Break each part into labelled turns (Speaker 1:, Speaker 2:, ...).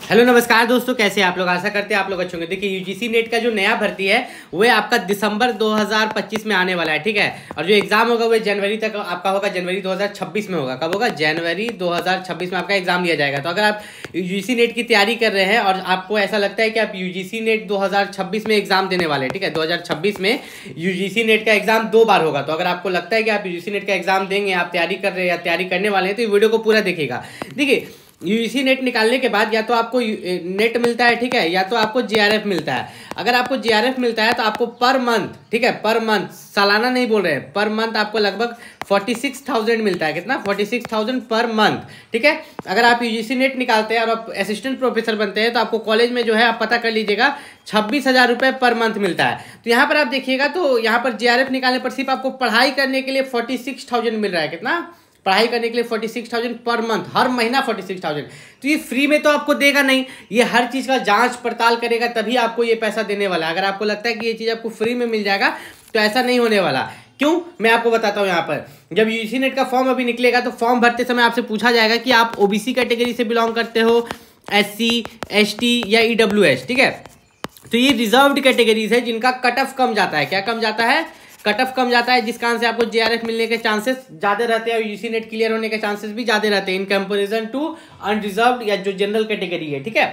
Speaker 1: Hello नमस्कार दोस्तों, कैसे हैं आप लोग। आशा करते हैं आप लोग अच्छे होंगे। देखिए यूजीसी नेट का जो नया भर्ती है वो आपका दिसंबर 2025 में आने वाला है, ठीक है। और जो एग्जाम होगा वो जनवरी तक आपका होगा, जनवरी 2026 में होगा। कब होगा? जनवरी 2026 में आपका एग्जाम लिया जाएगा। तो अगर आप यूजीसी नेट की तैयारी कर रहे हैं और आपको ऐसा लगता है कि आप यूजीसी नेट 2026 में एग्जाम देने वाले हैं, ठीक है, 2026 में यूजीसी नेट का एग्जाम 2 बार होगा। तो अगर आपको लगता है कि आप यूजीसी नेट का एग्जाम देंगे, आप तैयारी कर रहे हैं या तैयारी करने वाले हैं, तो ये वीडियो को पूरा देखिएगा। देखिए यूजीसी नेट निकालने के बाद या तो आपको नेट मिलता है, ठीक है, या तो आपको जेआरएफ मिलता है। अगर आपको जेआरएफ मिलता है तो आपको पर मंथ, ठीक है, पर मंथ, सालाना नहीं बोल रहे हैं, पर मंथ आपको लगभग 46,000 मिलता है। कितना? 46,000 पर मंथ, ठीक है। अगर आप यूजीसी नेट निकालते हैं और आप असिस्टेंट प्रोफेसर बनते हैं तो आपको कॉलेज में जो है आप पता कर लीजिएगा 26,000 रुपये पर मंथ मिलता है। तो यहाँ पर आप देखिएगा तो यहाँ पर जेआरएफ निकालने पर सिर्फ आपको पढ़ाई करने के लिए 46,000 मिल रहा है। कितना? पढ़ाई करने के लिए 46,000 पर मंथ, हर महीना 46,000। तो ये फ्री में तो आपको देगा नहीं, ये हर चीज़ का जांच पड़ताल करेगा तभी आपको ये पैसा देने वाला है। अगर आपको लगता है कि ये चीज़ आपको फ्री में मिल जाएगा तो ऐसा नहीं होने वाला। क्यों? मैं आपको बताता हूँ। यहाँ पर जब यूजीसी नेट का फॉर्म अभी निकलेगा तो फॉर्म भरते समय आपसे पूछा जाएगा कि आप ओबीसी कैटेगरी से बिलोंग करते हो, एससी, एसटी या ईडब्ल्यूएस, ठीक है। तो ये रिजर्व्ड कैटेगरीज है जिनका कट ऑफ कम जाता है। क्या कम जाता है? कट ऑफ कम जाता है, जिस कारण से आपको जेआरएफ मिलने के चांसेस ज्यादा रहते हैं और यूजीसी नेट क्लियर होने के चांसेस भी ज्यादा रहते हैं इन कंपैरिजन टू अनरिजर्व्ड या जो जनरल कैटेगरी है, ठीक है।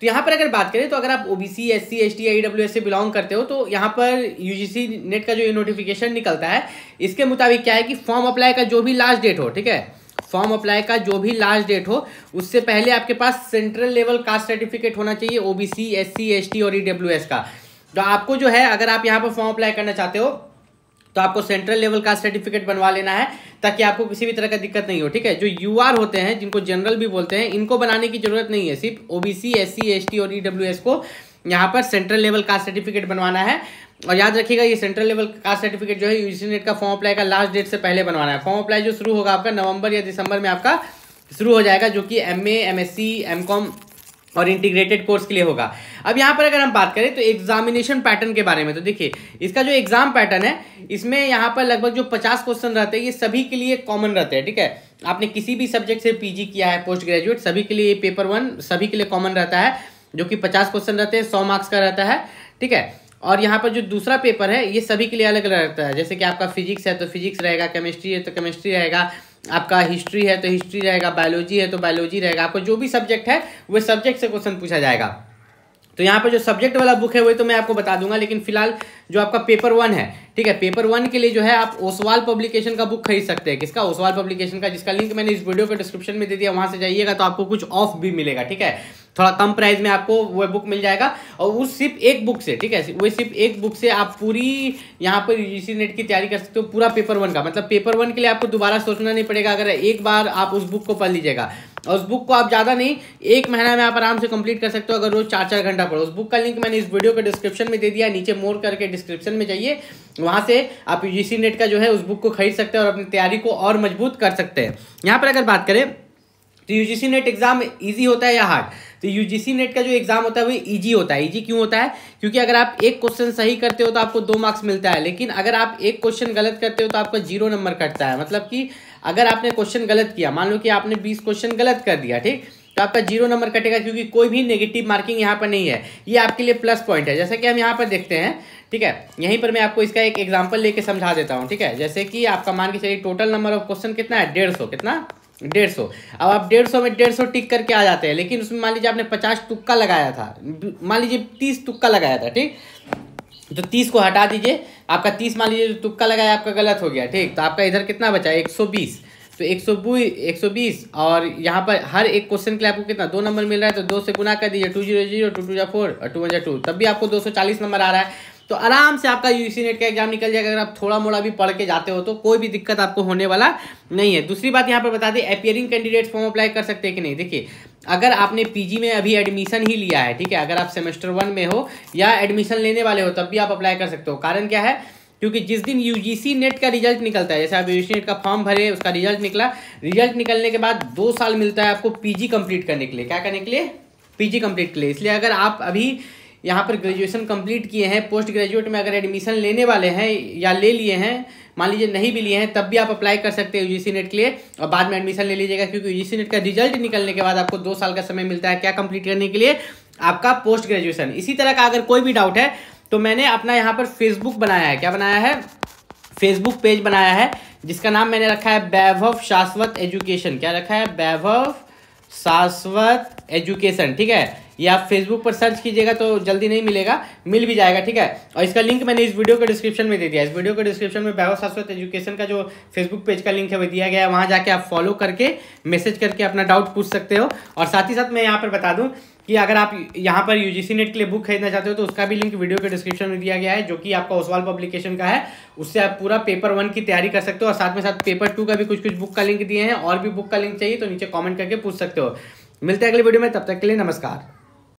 Speaker 1: तो यहाँ पर अगर बात करें तो अगर आप ओबीसी, एससी, एसटी या ईडब्ल्यूएस से बिलोंग करते हो तो यहाँ पर यूजीसी नेट का जो नोटिफिकेशन निकलता है इसके मुताबिक क्या है कि फॉर्म अप्लाई का जो भी लास्ट डेट हो, ठीक है, फॉर्म अप्लाई का जो भी लास्ट डेट हो उससे पहले आपके पास सेंट्रल लेवल कास्ट सर्टिफिकेट होना चाहिए, ओबीसी, एससी, एसटी और ईडब्ल्यूएस का। तो आपको जो है अगर आप यहाँ पर फॉर्म अप्लाई करना चाहते हो तो आपको सेंट्रल लेवल का सर्टिफिकेट बनवा लेना है ताकि आपको किसी भी तरह का दिक्कत नहीं हो, ठीक है। जो यूआर होते हैं जिनको जनरल भी बोलते हैं इनको बनाने की जरूरत नहीं है, सिर्फ ओबीसी, एससी, एसटी और ईडब्ल्यूएस को यहाँ पर सेंट्रल लेवल का सर्टिफिकेट बनवाना है। और याद रखिएगा ये सेंट्रल लेवल का सर्टिफिकेट जो है यूजीसी नेट का फॉर्म अप्लाई का लास्ट डेट से पहले बनवाना है। फॉर्म अप्लाई जो शुरू होगा आपका नवंबर या दिसंबर में आपका शुरू हो जाएगा, जो कि एमए, एमएससी, एमकॉम और इंटीग्रेटेड कोर्स के लिए होगा। अब यहाँ पर अगर हम बात करें तो एग्जामिनेशन पैटर्न के बारे में, तो देखिए इसका जो एग्जाम पैटर्न है इसमें यहाँ पर लगभग जो 50 क्वेश्चन रहते हैं ये सभी के लिए कॉमन रहते हैं, ठीक है। आपने किसी भी सब्जेक्ट से पीजी किया है, पोस्ट ग्रेजुएट, सभी के लिए पेपर 1 सभी के लिए कॉमन रहता है, जो कि 50 क्वेश्चन रहते हैं, 100 मार्क्स का रहता है, ठीक है। और यहाँ पर जो दूसरा पेपर है ये सभी के लिए अलग अलग रहता है। जैसे कि आपका फिजिक्स है तो फिजिक्स रहेगा, केमिस्ट्री है तो केमिस्ट्री रहेगा, आपका हिस्ट्री है तो हिस्ट्री रहेगा, बायोलॉजी है तो बायोलॉजी रहेगा। आपको जो भी सब्जेक्ट है वो सब्जेक्ट से क्वेश्चन पूछा जाएगा। तो यहाँ पर जो सब्जेक्ट वाला बुक है वही तो मैं आपको बता दूंगा, लेकिन फिलहाल जो आपका पेपर 1 है, ठीक है, पेपर 1 के लिए जो है आप ओसवाल पब्लिकेशन का बुक खरीद सकते हैं। किसका? ओसवाल पब्लिकेशन का, जिसका लिंक मैंने इस वीडियो के डिस्क्रिप्शन में दे दिया, वहां से जाइएगा तो आपको कुछ ऑफ भी मिलेगा, ठीक है, थोड़ा कम प्राइस में आपको वो बुक मिल जाएगा। और उस सिर्फ एक बुक से, ठीक है, वो सिर्फ एक बुक से आप पूरी यहाँ पर यूजीसी नेट की तैयारी कर सकते हो, पूरा पेपर 1 का। मतलब पेपर 1 के लिए आपको दोबारा सोचना नहीं पड़ेगा अगर एक बार आप उस बुक को पढ़ लीजिएगा। और उस बुक को आप ज़्यादा नहीं 1 महीना में आप आराम से कंप्लीट कर सकते हो अगर रोज 4-4 घंटा पढ़ो। उस बुक का लिंक मैंने इस वीडियो के डिस्क्रिप्शन में दे दिया, नीचे मोर करके डिस्क्रिप्शन में जाइए, वहाँ से आप यूजीसी नेट का जो है उस बुक को खरीद सकते हैं और अपनी तैयारी को और मजबूत कर सकते हैं। यहाँ पर अगर बात करें तो यूजीसी नेट एग्जाम इजी होता है या हार्ड? तो यूजीसी नेट का जो एग्जाम होता है वो इजी होता है। इजी क्यों होता है? क्योंकि अगर आप एक क्वेश्चन सही करते हो तो आपको 2 मार्क्स मिलता है, लेकिन अगर आप एक क्वेश्चन गलत करते हो तो आपका 0 नंबर कटता है। मतलब कि अगर आपने क्वेश्चन गलत किया, मान लो कि आपने 20 क्वेश्चन गलत कर दिया, ठीक, तो आपका 0 नंबर कटेगा, क्योंकि कोई भी नेगेटिव मार्किंग यहाँ पर नहीं है। ये आपके लिए प्लस पॉइंट है। जैसा कि हम यहाँ पर देखते हैं, ठीक है, यहीं पर मैं आपको इसका एक एग्जाम्पल लेके समझा देता हूँ, ठीक है। जैसे कि आपका मान के चलिए टोटल नंबर ऑफ क्वेश्चन कितना है? 150। कितना? 150। अब आप 150 में 150 टिक करके आ जाते हैं, लेकिन उसमें मान लीजिए आपने 50 तुक्का लगाया था, मान लीजिए 30 तुक्का लगाया था, ठीक, तो 30 को हटा दीजिए, आपका 30 मान लीजिए तुक्का लगाया आपका गलत हो गया, ठीक, तो आपका इधर कितना बचा? 120। तो 120 और यहाँ पर हर एक क्वेश्चन के लिए आपको कितना 2 नंबर मिल रहा है, तो 2 से गुना कर दीजिए, 2 0 0, 2 2 जा 4 और 2 1 जा 2, तब भी आपको 240 नंबर आ रहा है। तो आराम से आपका यूजीसी नेट का एग्जाम निकल जाएगा अगर आप थोड़ा मोड़ा भी पढ़ के जाते हो तो कोई भी दिक्कत आपको होने वाला नहीं है। दूसरी बात यहाँ पर बता दें, अपीयरिंग कैंडिडेट्स फॉर्म अप्लाई कर सकते हैं कि नहीं। देखिए अगर आपने पीजी में अभी एडमिशन ही लिया है, ठीक है, अगर आप सेमेस्टर 1 में हो या एडमिशन लेने वाले हो तब भी आप अप्लाई कर सकते हो। कारण क्या है? क्योंकि जिस दिन यूजीसी नेट का रिजल्ट निकलता है, जैसे आप यूजीसी नेट का फॉर्म भरे, उसका रिजल्ट निकला, रिजल्ट निकलने के बाद 2 साल मिलता है आपको पीजी कंप्लीट करने के लिए। क्या करने के लिए? पीजी कंप्लीट के लिए। इसलिए अगर आप अभी यहाँ पर ग्रेजुएशन कंप्लीट किए हैं, पोस्ट ग्रेजुएट में अगर एडमिशन लेने वाले हैं या ले लिए हैं, मान लीजिए नहीं भी लिए हैं, तब भी आप अप्लाई कर सकते हैं यूजीसी नेट के लिए और बाद में एडमिशन ले लीजिएगा, क्योंकि यूजीसी नेट का रिजल्ट निकलने के बाद आपको 2 साल का समय मिलता है क्या कंप्लीट करने के लिए, आपका पोस्ट ग्रेजुएशन। इसी तरह का अगर कोई भी डाउट है तो मैंने अपना यहाँ पर फेसबुक बनाया है, क्या बनाया है, फेसबुक पेज बनाया है, जिसका नाम मैंने रखा है वैभव शाश्वत एजुकेशन। क्या रखा है, वैभव शाश्वत एजुकेशन, ठीक है। ये आप फेसबुक पर सर्च कीजिएगा तो जल्दी नहीं मिलेगा, मिल भी जाएगा, ठीक है। और इसका लिंक मैंने इस वीडियो के डिस्क्रिप्शन में दे दिया। इस वीडियो के डिस्क्रिप्शन में वैभव शाश्वत एजुकेशन का जो फेसबुक पेज का लिंक है वो दिया गया है, वहाँ जाके आप फॉलो करके मैसेज करके अपना डाउट पूछ सकते हो। और साथ ही साथ मैं यहाँ पर बता दूँ कि अगर आप यहाँ पर यूजीसी नेट के लिए बुक खरीदना चाहते हो तो उसका भी लिंक वीडियो के डिस्क्रिप्शन में दिया गया है, जो कि आपका ओसवाल पब्लिकेशन का है। उससे आप पूरा पेपर 1 की तैयारी कर सकते हो और साथ में साथ पेपर 2 का भी कुछ बुक का लिंक दिए हैं। और भी बुक का लिंक चाहिए तो नीचे कमेंट करके पूछ सकते हो। मिलते हैं अगले वीडियो में, तब तक के लिए नमस्कार।